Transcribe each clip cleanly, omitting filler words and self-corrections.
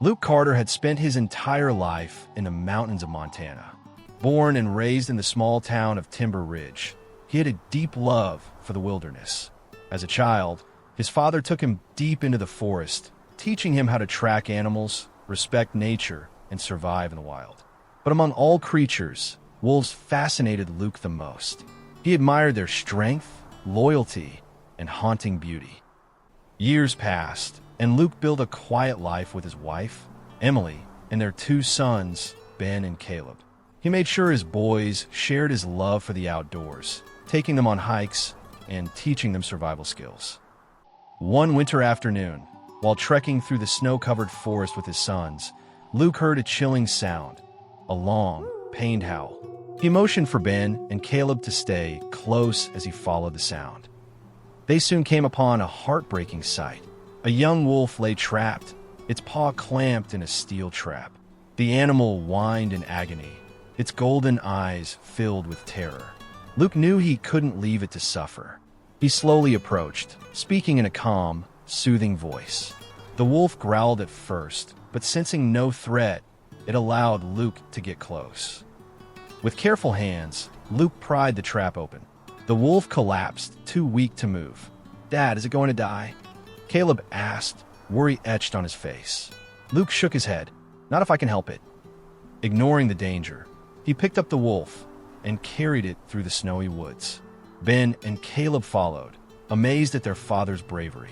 Luke Carter had spent his entire life in the mountains of Montana. Born and raised in the small town of Timber Ridge, he had a deep love for the wilderness. As a child, his father took him deep into the forest, teaching him how to track animals, respect nature, and survive in the wild. But among all creatures, wolves fascinated Luke the most. He admired their strength, loyalty, and haunting beauty. Years passed, and Luke built a quiet life with his wife, Emily, and their two sons, Ben and Caleb. He made sure his boys shared his love for the outdoors, taking them on hikes and teaching them survival skills. One winter afternoon, while trekking through the snow-covered forest with his sons, Luke heard a chilling sound, a long, pained howl. He motioned for Ben and Caleb to stay close as he followed the sound. They soon came upon a heartbreaking sight. A young wolf lay trapped, its paw clamped in a steel trap. The animal whined in agony, its golden eyes filled with terror. Luke knew he couldn't leave it to suffer. He slowly approached, speaking in a calm, soothing voice. The wolf growled at first, but sensing no threat, it allowed Luke to get close. With careful hands, Luke pried the trap open. The wolf collapsed, too weak to move. "Dad, is it going to die?" Caleb asked, worry etched on his face. Luke shook his head. "Not if I can help it." Ignoring the danger, he picked up the wolf and carried it through the snowy woods. Ben and Caleb followed, amazed at their father's bravery.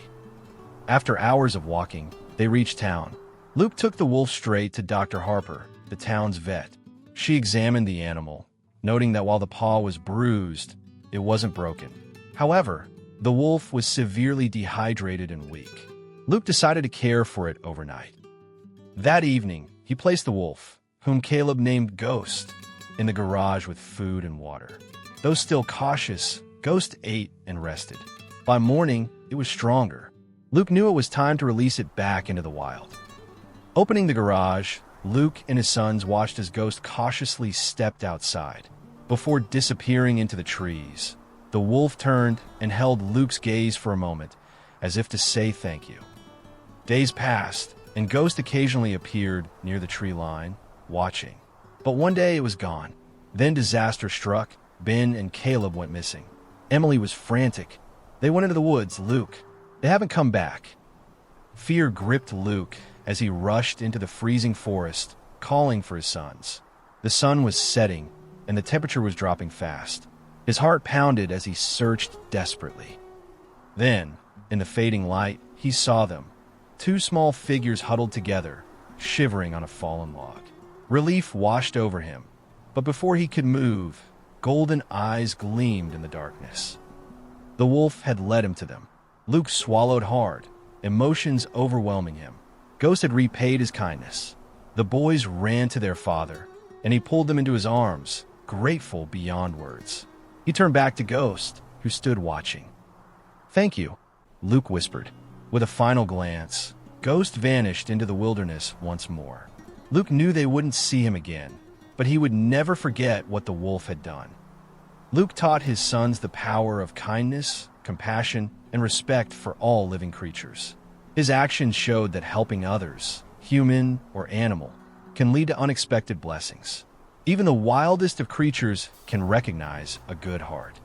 After hours of walking, they reached town. Luke took the wolf straight to Dr. Harper, the town's vet. She examined the animal, noting that while the paw was bruised, it wasn't broken. However, the wolf was severely dehydrated and weak. Luke decided to care for it overnight. That evening, he placed the wolf, whom Caleb named Ghost, in the garage with food and water. Though still cautious, Ghost ate and rested. By morning, it was stronger. Luke knew it was time to release it back into the wild. Opening the garage, Luke and his sons watched as Ghost cautiously stepped outside. Before disappearing into the trees, the wolf turned and held Luke's gaze for a moment, as if to say thank you. Days passed, and Ghost occasionally appeared near the tree line, watching. But one day it was gone. Then disaster struck. Ben and Caleb went missing. Emily was frantic. They went into the woods, Luke. They haven't come back. Fear gripped Luke as he rushed into the freezing forest, calling for his sons. The sun was setting, and the temperature was dropping fast. His heart pounded as he searched desperately. Then, in the fading light, he saw them. Two small figures huddled together, shivering on a fallen log. Relief washed over him, but before he could move, golden eyes gleamed in the darkness. The wolf had led him to them. Luke swallowed hard, emotions overwhelming him. Ghost had repaid his kindness. The boys ran to their father, and he pulled them into his arms, grateful beyond words. He turned back to Ghost, who stood watching. "Thank you," Luke whispered. With a final glance, Ghost vanished into the wilderness once more. Luke knew they wouldn't see him again, but he would never forget what the wolf had done. Luke taught his sons the power of kindness, compassion, and respect for all living creatures. His actions showed that helping others, human or animal, can lead to unexpected blessings. Even the wildest of creatures can recognize a good heart.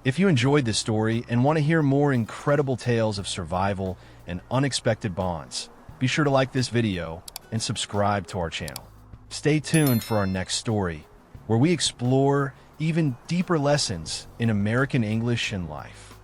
If you enjoyed this story and want to hear more incredible tales of survival and unexpected bonds, be sure to like this video and subscribe to our channel. Stay tuned for our next story, where we explore even deeper lessons in American English and life.